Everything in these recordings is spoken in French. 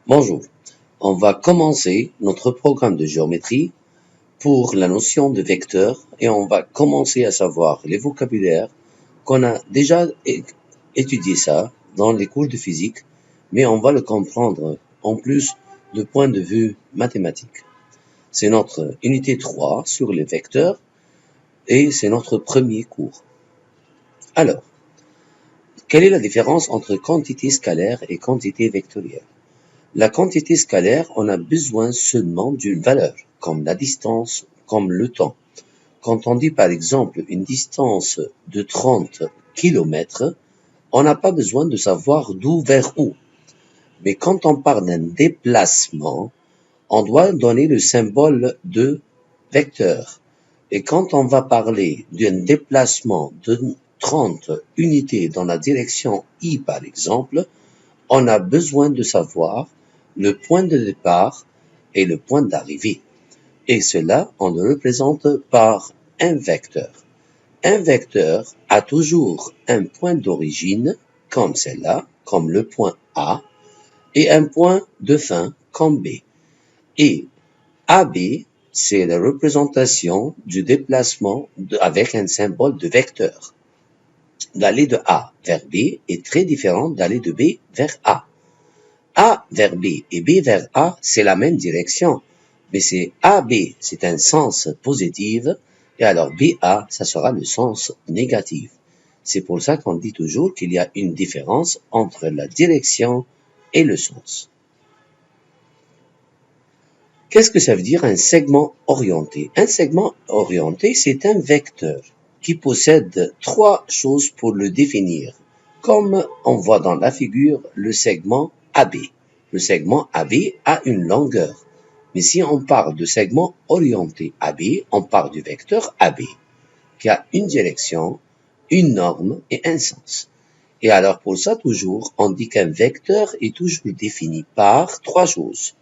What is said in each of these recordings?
Bonjour, on va commencer notre programme de géométrie pour la notion de vecteur et on va commencer à savoir les vocabulaires qu'on a déjà étudié ça dans les cours de physique, mais on va le comprendre en plus de point de vue mathématique. C'est notre unité 3 sur les vecteurs et c'est notre premier cours. Alors, quelle est la différence entre quantité scalaire et quantité vectorielle? La quantité scalaire, on a besoin seulement d'une valeur, comme la distance, comme le temps. Quand on dit par exemple une distance de 30 km, on n'a pas besoin de savoir d'où vers où. Mais quand on parle d'un déplacement, on doit donner le symbole de vecteur. Et quand on va parler d'un déplacement de 30 unités dans la direction I par exemple, on a besoin de savoir le point de départ et le point d'arrivée. Et cela, on le représente par un vecteur. Un vecteur a toujours un point d'origine, comme celle-là, comme le point A, et un point de fin, comme B. Et AB, c'est la représentation du déplacement avec un symbole de vecteur. D'aller de A vers B est très différent d'aller de B vers A. A vers B et B vers A, c'est la même direction, mais c'est AB, c'est un sens positif, et alors BA, ça sera le sens négatif. C'est pour ça qu'on dit toujours qu'il y a une différence entre la direction et le sens. Qu'est-ce que ça veut dire un segment orienté? Un segment orienté, c'est un vecteur qui possède trois choses pour le définir, comme on voit dans la figure le segment AB. Le segment AB a une longueur. Mais si on parle de segment orienté AB, on parle du vecteur AB, qui a une direction, une norme et un sens. Et alors pour ça toujours, on dit qu'un vecteur est toujours défini par trois choses.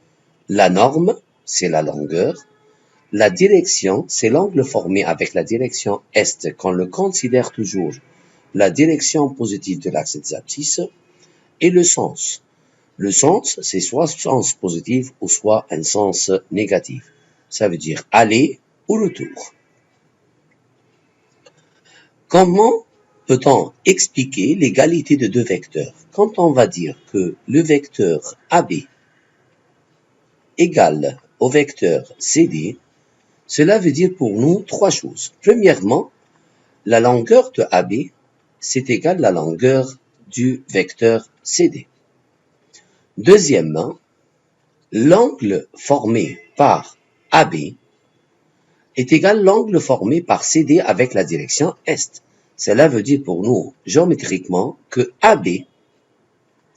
La norme, c'est la longueur. La direction, c'est l'angle formé avec la direction est, qu'on le considère toujours la direction positive de l'axe des abscisses. Et le sens. Le sens, c'est soit sens positif ou soit un sens négatif. Ça veut dire aller ou retour. Comment peut-on expliquer l'égalité de deux vecteurs? Quand on va dire que le vecteur AB égale au vecteur CD, cela veut dire pour nous trois choses. Premièrement, la longueur de AB, c'est égal à la longueur du vecteur CD. Deuxièmement, l'angle formé par AB est égal à l'angle formé par CD avec la direction est. Cela veut dire pour nous, géométriquement, que AB,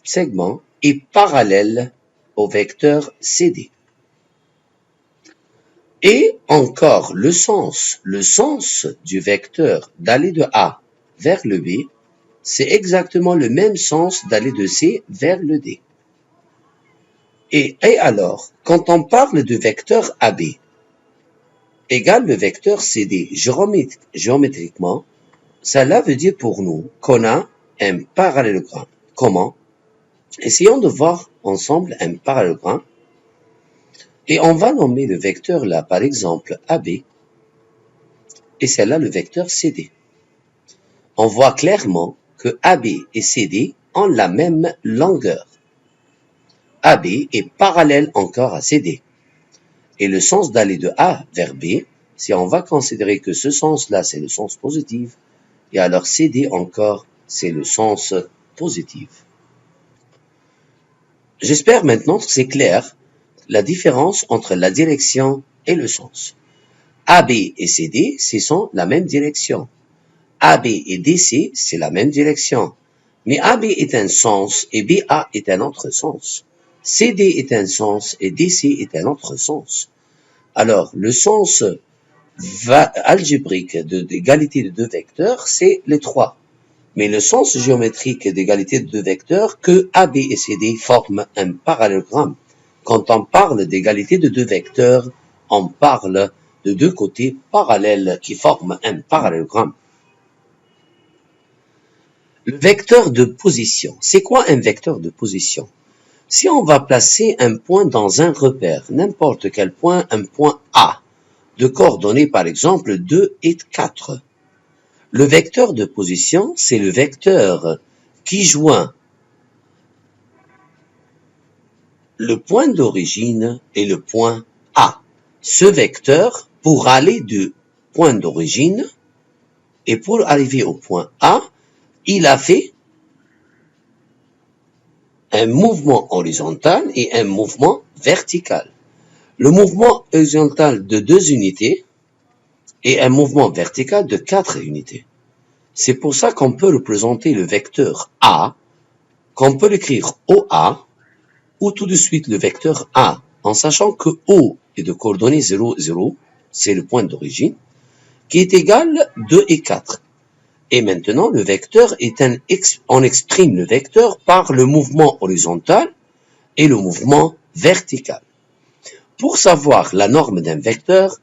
segment, est parallèle au vecteur CD. Et encore le sens du vecteur d'aller de A vers le B, c'est exactement le même sens d'aller de C vers le D. Et alors, quand on parle de vecteur AB égale le vecteur CD géométriquement, cela veut dire pour nous qu'on a un parallélogramme. Comment? Essayons de voir ensemble un parallélogramme. Et on va nommer le vecteur là, par exemple, AB, et celle-là le vecteur CD. On voit clairement que AB et CD ont la même longueur. AB est parallèle encore à CD. Et le sens d'aller de A vers B, si on va considérer que ce sens-là, c'est le sens positif, et alors CD encore, c'est le sens positif. J'espère maintenant que c'est clair, la différence entre la direction et le sens. AB et CD, ce sont la même direction. AB et DC, c'est la même direction. Mais AB est un sens et BA est un autre sens. CD est un sens et DC est un autre sens. Alors, le sens algébrique d'égalité de deux vecteurs, c'est les trois. Mais le sens géométrique d'égalité de deux vecteurs, que AB et CD forment un parallélogramme. Quand on parle d'égalité de deux vecteurs, on parle de deux côtés parallèles qui forment un parallélogramme. Le vecteur de position. C'est quoi un vecteur de position? Si on va placer un point dans un repère, n'importe quel point, un point A, de coordonnées par exemple 2 et 4, le vecteur de position, c'est le vecteur qui joint le point d'origine et le point A. Ce vecteur, pour aller du point d'origine et pour arriver au point A, il a fait un mouvement horizontal et un mouvement vertical. Le mouvement horizontal de 2 unités et un mouvement vertical de 4 unités. C'est pour ça qu'on peut représenter le vecteur A, qu'on peut l'écrire OA, ou tout de suite le vecteur A, en sachant que O est de coordonnées 0, 0, c'est le point d'origine, qui est égal 2 et 4. Et maintenant, le vecteur on exprime le vecteur par le mouvement horizontal et le mouvement vertical. Pour savoir la norme d'un vecteur,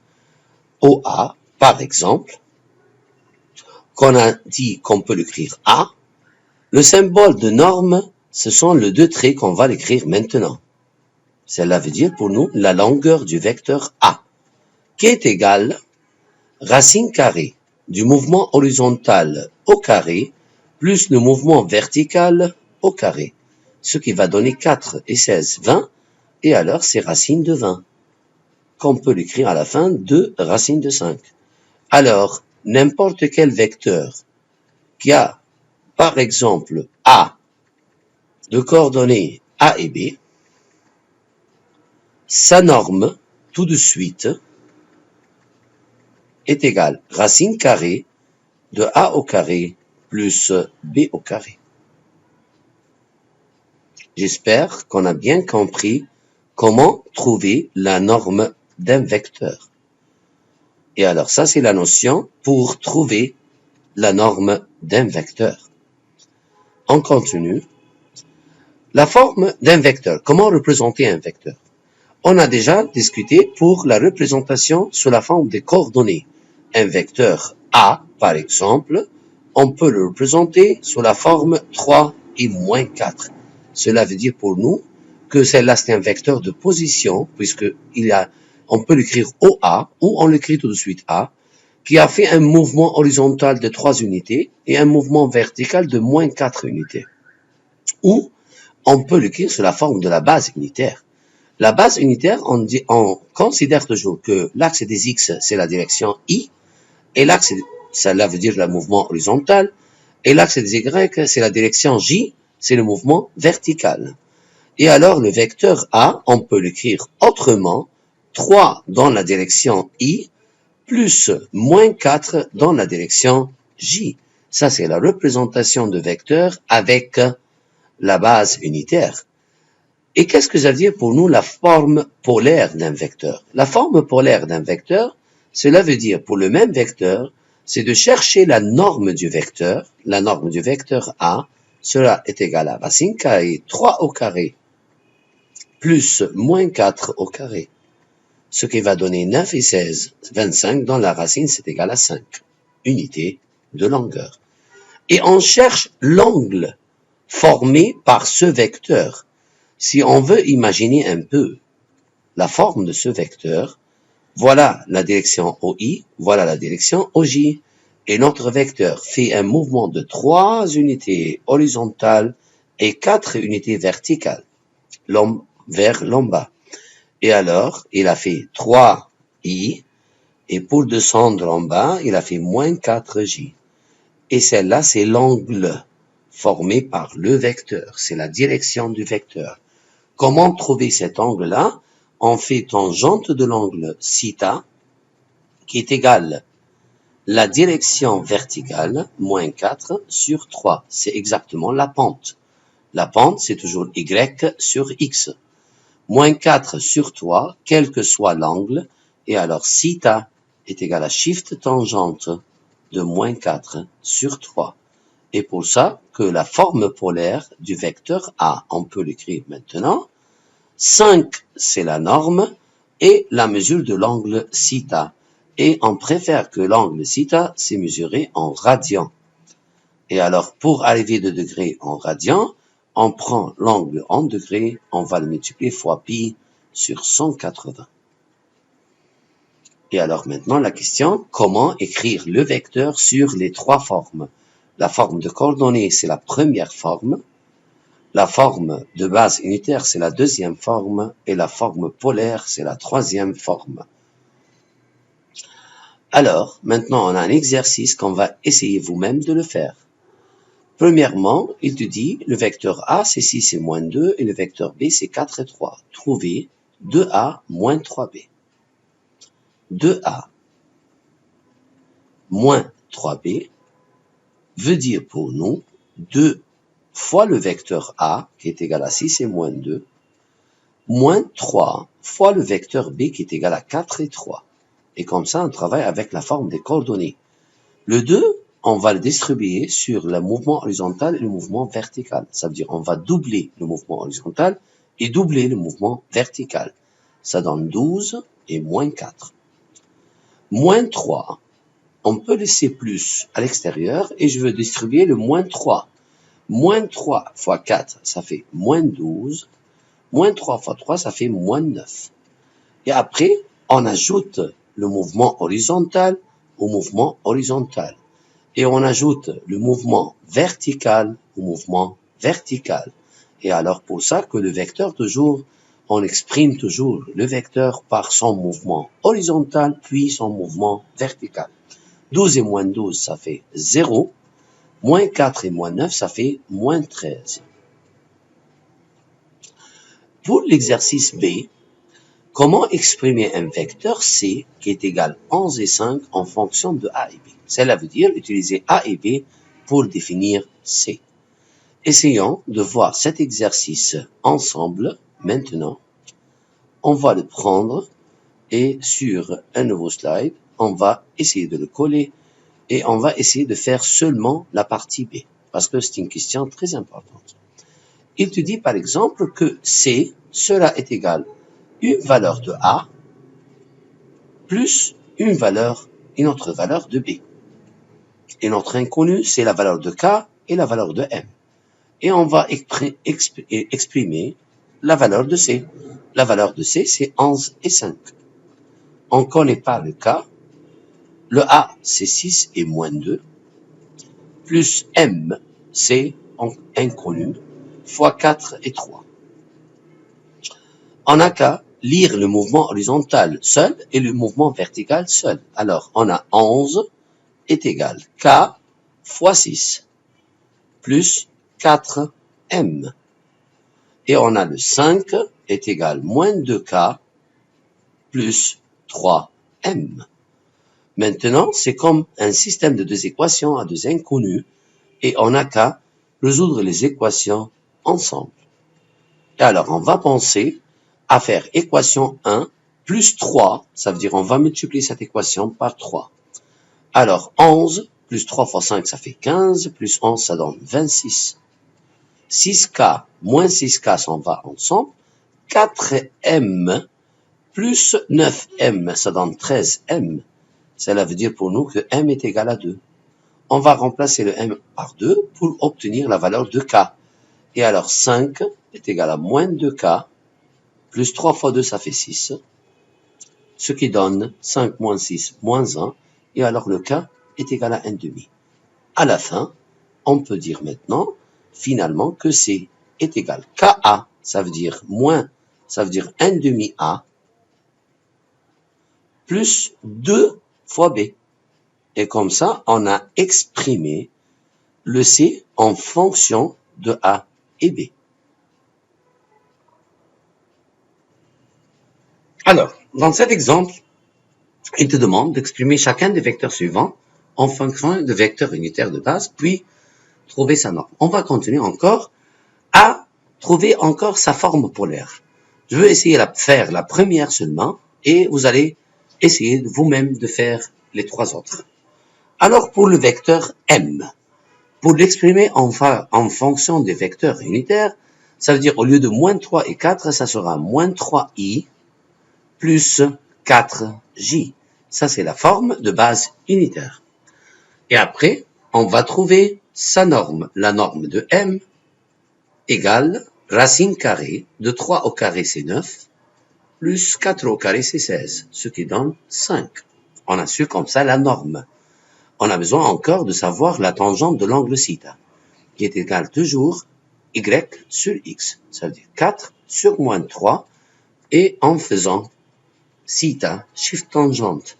OA, par exemple, qu'on a dit qu'on peut l'écrire A, le symbole de norme, ce sont les 2 traits qu'on va l'écrire maintenant. Cela veut dire pour nous la longueur du vecteur A, qui est égale racine carrée du mouvement horizontal au carré plus le mouvement vertical au carré, ce qui va donner 4 et 16, 20, et alors c'est racine de 20, qu'on peut l'écrire à la fin de racine de 5. Alors, n'importe quel vecteur qui a, par exemple, A de coordonnées A et B, sa norme, tout de suite, est égale racine carrée de A au carré plus B au carré. J'espère qu'on a bien compris comment trouver la norme d'un vecteur. Et alors ça, c'est la notion pour trouver la norme d'un vecteur. On continue. La forme d'un vecteur. Comment représenter un vecteur? On a déjà discuté pour la représentation sous la forme des coordonnées. Un vecteur A, par exemple, on peut le représenter sous la forme 3 et moins 4. Cela veut dire pour nous que celle-là, c'est un vecteur de position, on peut l'écrire OA, ou on l'écrit tout de suite A, qui a fait un mouvement horizontal de 3 unités et un mouvement vertical de moins 4 unités. Ou on peut l'écrire sous la forme de la base unitaire. La base unitaire, on considère toujours que l'axe des X, c'est la direction I, et l'axe, cela veut dire le mouvement horizontal, et l'axe des Y, c'est la direction J, c'est le mouvement vertical. Et alors, le vecteur A, on peut l'écrire autrement, 3 dans la direction I, plus moins 4 dans la direction J. Ça, c'est la représentation de vecteur avec la base unitaire. Et qu'est-ce que ça veut dire pour nous la forme polaire d'un vecteur? La forme polaire d'un vecteur, cela veut dire pour le même vecteur, c'est de chercher la norme du vecteur. La norme du vecteur A, cela est égal à racine carrée 3 au carré plus moins 4 au carré, ce qui va donner 9 et 16, 25, dont la racine c'est égal à 5, unité de longueur. Et on cherche l'angle formé par ce vecteur. Si on veut imaginer un peu la forme de ce vecteur, voilà la direction OI, voilà la direction OJ, et notre vecteur fait un mouvement de 3 unités horizontales et 4 unités verticales, vers l'en bas. Et alors, il a fait 3I, et pour descendre en bas, il a fait moins 4J. Et celle-là, c'est l'angle formé par le vecteur, c'est la direction du vecteur. Comment trouver cet angle-là? On fait tangente de l'angle θ, qui est égal la direction verticale, moins 4 sur 3. C'est exactement la pente. La pente, c'est toujours Y sur X. Moins 4 sur 3, quel que soit l'angle, et alors θ est égal à shift tangente de moins 4 sur 3. Et pour ça que la forme polaire du vecteur A, on peut l'écrire maintenant. 5, c'est la norme, et la mesure de l'angle θ. Et on préfère que l'angle θ, c'est mesuré en radians. Et alors, pour arriver de degrés en radians, on prend l'angle en degrés, on va le multiplier fois pi sur 180. Et alors maintenant, la question, comment écrire le vecteur sur les trois formes? La forme de coordonnées, c'est la première forme. La forme de base unitaire, c'est la deuxième forme. Et la forme polaire, c'est la troisième forme. Alors, maintenant, on a un exercice qu'on va essayer vous-même de le faire. Premièrement, il te dit, le vecteur A, c'est 6 et moins 2, et le vecteur B, c'est 4 et 3. Trouvez 2A moins 3B. 2A moins 3B veut dire pour nous 2 fois le vecteur A, qui est égal à 6 et moins 2, moins 3 fois le vecteur B, qui est égal à 4 et 3. Et comme ça, on travaille avec la forme des coordonnées. Le 2, on va le distribuer sur le mouvement horizontal et le mouvement vertical. Ça veut dire on va doubler le mouvement horizontal et doubler le mouvement vertical. Ça donne 12 et moins 4. Moins 3, on peut laisser plus à l'extérieur et je veux distribuer le moins 3. Moins 3 fois 4, ça fait moins 12. Moins 3 fois 3, ça fait moins 9. Et après, on ajoute le mouvement horizontal au mouvement horizontal. Et on ajoute le mouvement vertical au mouvement vertical. Et alors pour ça que le vecteur toujours, on exprime toujours le vecteur par son mouvement horizontal puis son mouvement vertical. 12 et moins 12, ça fait 0. Moins 4 et moins 9, ça fait moins 13. Pour l'exercice B, comment exprimer un vecteur C qui est égal à 11 et 5 en fonction de A et B? Cela veut dire utiliser A et B pour définir C. Essayons de voir cet exercice ensemble. Maintenant, on va le prendre et sur un nouveau slide, on va essayer de le coller et on va essayer de faire seulement la partie B parce que c'est une question très importante. Il te dit par exemple que C, cela est égal à une valeur de A plus une autre valeur de B. Et notre inconnu, c'est la valeur de K et la valeur de M. Et on va exprimer la valeur de C. La valeur de C, c'est 11 et 5. On ne connaît pas le K. Le A, c'est 6 et moins 2. Plus M, c'est inconnu, fois 4 et 3. On n'a qu'à lire le mouvement horizontal seul et le mouvement vertical seul. Alors, on a 11 est égal K fois 6 plus 4M. Et on a le 5 est égal moins 2K plus 3M. Maintenant, c'est comme un système de deux équations à deux inconnus et on n'a qu'à résoudre les équations ensemble. Et alors, on va penser à faire équation 1 plus 3, ça veut dire on va multiplier cette équation par 3. Alors, 11 plus 3 fois 5, ça fait 15, plus 11, ça donne 26. 6K moins 6K s'en va ensemble. 4M plus 9M, ça donne 13M. Cela veut dire pour nous que M est égal à 2. On va remplacer le M par 2 pour obtenir la valeur de K. Et alors 5 est égal à moins 2K, plus 3 fois 2, ça fait 6. Ce qui donne 5 moins 6 moins 1. Et alors le K est égal à 1,5. À la fin, on peut dire maintenant, finalement, que C est égal à KA, ça veut dire moins, ça veut dire 1,5 A, plus 2 fois B. Et comme ça, on a exprimé le C en fonction de A et B. Alors, dans cet exemple, il te demande d'exprimer chacun des vecteurs suivants en fonction de vecteurs unitaires de base, puis trouver sa norme. On va continuer encore à trouver encore sa forme polaire. Je veux essayer de faire la première seulement et vous allez essayer vous-même de faire les trois autres. Alors pour le vecteur M, pour l'exprimer en fonction des vecteurs unitaires, ça veut dire au lieu de moins 3 et 4, ça sera moins 3i plus 4j. Ça, c'est la forme de base unitaire. Et après, on va trouver sa norme, la norme de M, égale racine carrée de 3 au carré, c'est 9, plus 4 au carré, c'est 16, ce qui donne 5. On a su comme ça la norme. On a besoin encore de savoir la tangente de l'angle θ, qui est égale toujours y sur x. Ça veut dire 4 sur moins 3, et en faisant θ, shift tangente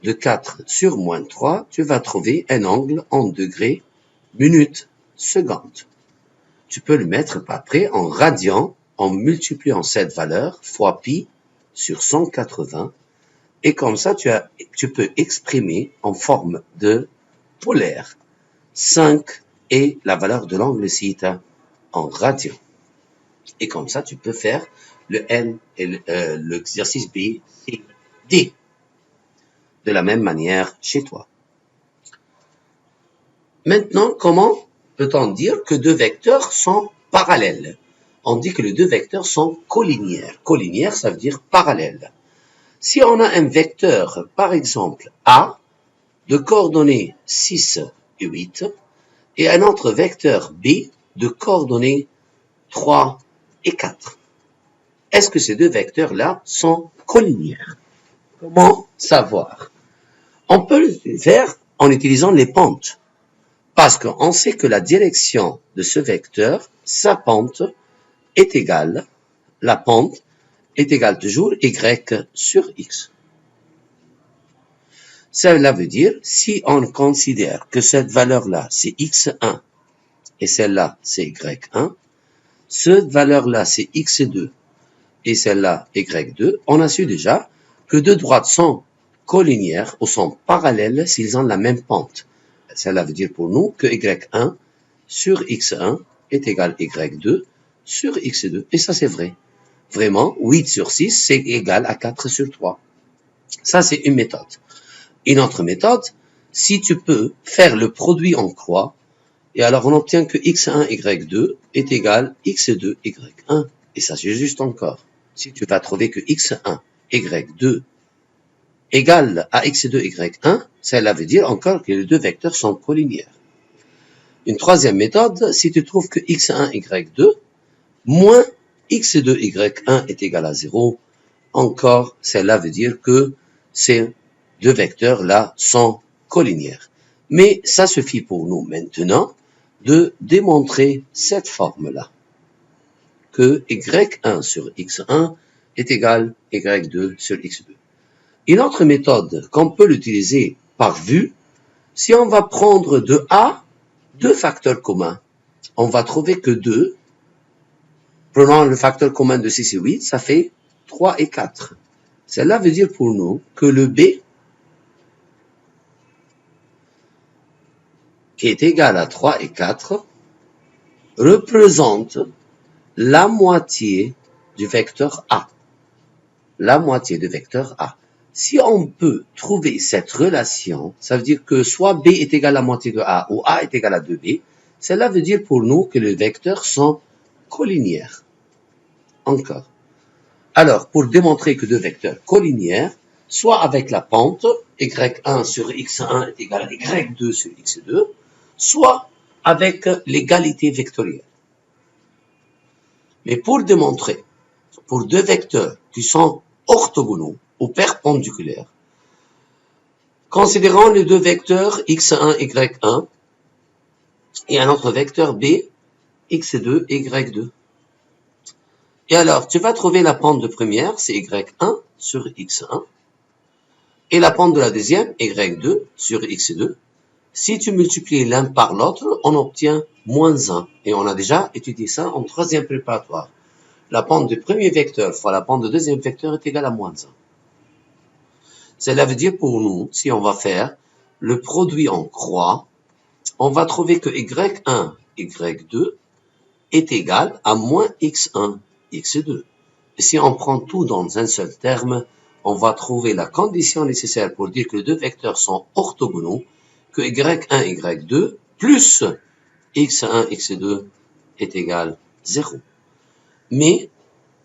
de 4 sur moins 3, tu vas trouver un angle en degrés, minutes, secondes. Tu peux le mettre après en radian en multipliant cette valeur fois pi sur 180, et comme ça tu peux exprimer en forme de polaire 5 et la valeur de l'angle θ en radian. Et comme ça tu peux faire le N et l'exercice B, C, D de la même manière chez toi. Maintenant, comment peut-on dire que deux vecteurs sont parallèles? On dit que les deux vecteurs sont collinières. Collinières, ça veut dire parallèles. Si on a un vecteur, par exemple, A, de coordonnées 6 et 8, et un autre vecteur B, de coordonnées 3 et 4, est-ce que ces deux vecteurs-là sont collinières? Comment savoir? On peut le faire en utilisant les pentes, parce qu'on sait que la direction de ce vecteur, sa pente, est égale, la pente est égale toujours y sur x. Cela veut dire, si on considère que cette valeur-là, c'est x1, et celle-là, c'est y1, cette valeur-là, c'est x2, et celle-là, y2, on a su déjà que deux droites sont collinières ou sont parallèles s'ils ont la même pente. Cela veut dire pour nous que y1 sur x1 est égal à y2 sur x2. Et ça, c'est vrai. Vraiment, 8 sur 6, c'est égal à 4 sur 3. Ça, c'est une méthode. Une autre méthode, si tu peux faire le produit en croix, et alors on obtient que x1, y2 est égal à x2, y1. Et ça, c'est juste encore. Si tu vas trouver que x1, y2 égale à x2, y1, cela veut dire encore que les deux vecteurs sont collinières. Une troisième méthode, si tu trouves que x1, y2 moins x2, y1 est égal à 0, encore, cela veut dire que ces deux vecteurs-là sont collinières. Mais ça suffit pour nous maintenant de démontrer cette forme-là, que y1 sur x1 est égal à y2 sur x2. Une autre méthode qu'on peut l'utiliser par vue, si on va prendre de A deux facteurs communs, on va trouver que 2, prenant le facteur commun de 6 et 8, ça fait 3 et 4. Cela veut dire pour nous que le B, qui est égal à 3 et 4, représente la moitié du vecteur A. La moitié du vecteur A. Si on peut trouver cette relation, ça veut dire que soit B est égal à la moitié de A ou A est égal à 2B, cela veut dire pour nous que les vecteurs sont collinières. Encore. Alors, pour démontrer que deux vecteurs collinières, soit avec la pente, y1 sur x1 est égal à y2 sur x2, soit avec l'égalité vectorielle. Mais pour démontrer, pour deux vecteurs qui sont orthogonaux ou perpendiculaires, considérons les deux vecteurs x1, y1 et un autre vecteur b, x2, y2. Et alors, tu vas trouver la pente de première, c'est y1 sur x1, et la pente de la deuxième, y2 sur x2. Si tu multiplies l'un par l'autre, on obtient moins 1. Et on a déjà étudié ça en troisième préparatoire. La pente du premier vecteur fois la pente du deuxième vecteur est égale à moins 1. Cela veut dire pour nous, si on va faire le produit en croix, on va trouver que y1, y2 est égal à moins x1, x2. Et si on prend tout dans un seul terme, on va trouver la condition nécessaire pour dire que les deux vecteurs sont orthogonaux, que y1, y2 plus x1, x2 est égal à 0. Mais,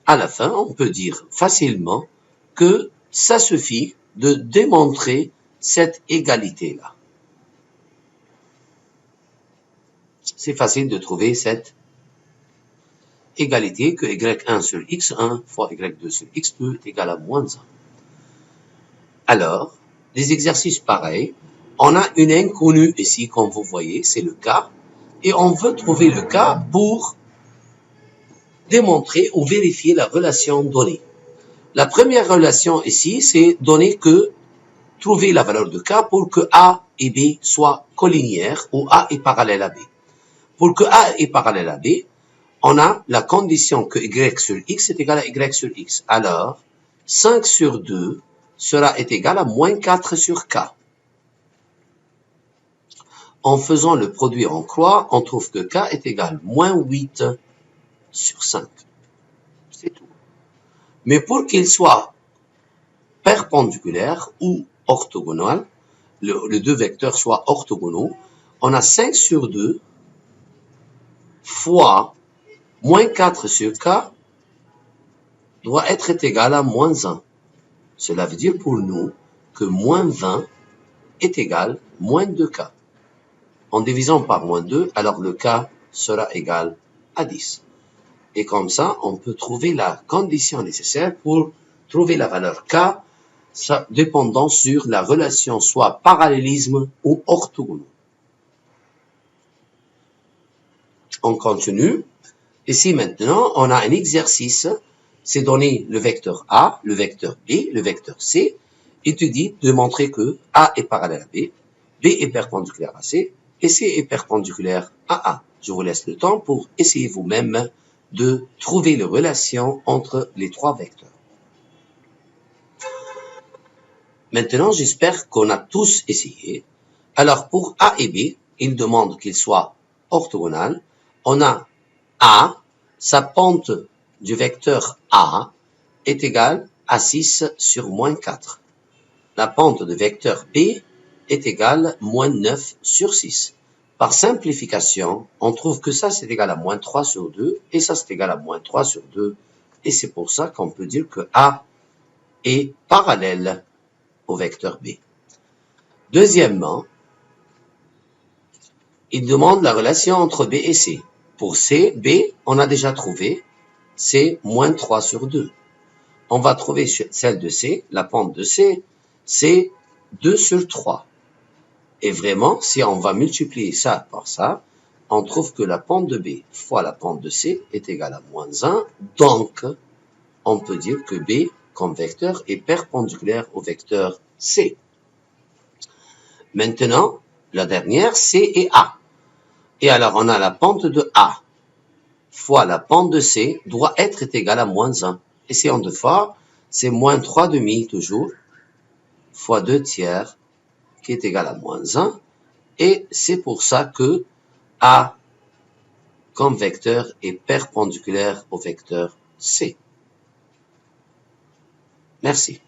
à la fin, on peut dire facilement que ça suffit de démontrer cette égalité-là. C'est facile de trouver cette égalité que y1 sur x1 fois y2 sur x2 est égal à moins 1. Alors, des exercices pareils, on a une inconnue ici, comme vous voyez, c'est le cas, et on veut trouver le cas pour démontrer ou vérifier la relation donnée. La première relation ici, c'est donner que trouver la valeur de K pour que A et B soient collinéaires ou A est parallèle à B. Pour que A est parallèle à B, on a la condition que Y sur X est égal à Y sur X. Alors, 5 sur 2 est égal à moins 4 sur K. En faisant le produit en croix, on trouve que K est égal à moins 8 sur 5. C'est tout. Mais pour qu'il soit perpendiculaire ou orthogonal, les deux vecteurs soient orthogonaux, on a 5 sur 2 fois moins 4 sur K doit être égal à moins 1. Cela veut dire pour nous que moins 20 est égal à moins 2K. En divisant par moins 2, alors le K sera égal à 10. Et comme ça, on peut trouver la condition nécessaire pour trouver la valeur K, dépendant sur la relation soit parallélisme ou orthogonal. On continue. Ici maintenant, on a un exercice, c'est donner le vecteur A, le vecteur B, le vecteur C, et tu dis de montrer que A est parallèle à B, B est perpendiculaire à C, et C est perpendiculaire à A. Je vous laisse le temps pour essayer vous-même de trouver les relations entre les trois vecteurs. Maintenant, j'espère qu'on a tous essayé. Alors, pour A et B, il demande qu'ils soient orthogonales. On a A, sa pente du vecteur A est égale à 6 sur moins 4. La pente du vecteur B est égale à moins 9 sur 6. Par simplification, on trouve que ça c'est égal à moins 3 sur 2 et ça c'est égal à moins 3 sur 2. Et c'est pour ça qu'on peut dire que A est parallèle au vecteur B. Deuxièmement, il demande la relation entre B et C. Pour C, B, on a déjà trouvé, c'est moins 3 sur 2. On va trouver celle de C, la pente de C, c'est 2 sur 3. Et vraiment, si on va multiplier ça par ça, on trouve que la pente de B fois la pente de C est égale à moins 1. Donc, on peut dire que B, comme vecteur, est perpendiculaire au vecteur C. Maintenant, la dernière, C et A. Et alors, on a la pente de A fois la pente de C doit être égale à moins 1. Essayons deux fois, c'est moins 3 demi toujours, fois 2 tiers, qui est égal à moins 1. Et c'est pour ça que A, comme vecteur, est perpendiculaire au vecteur C. Merci.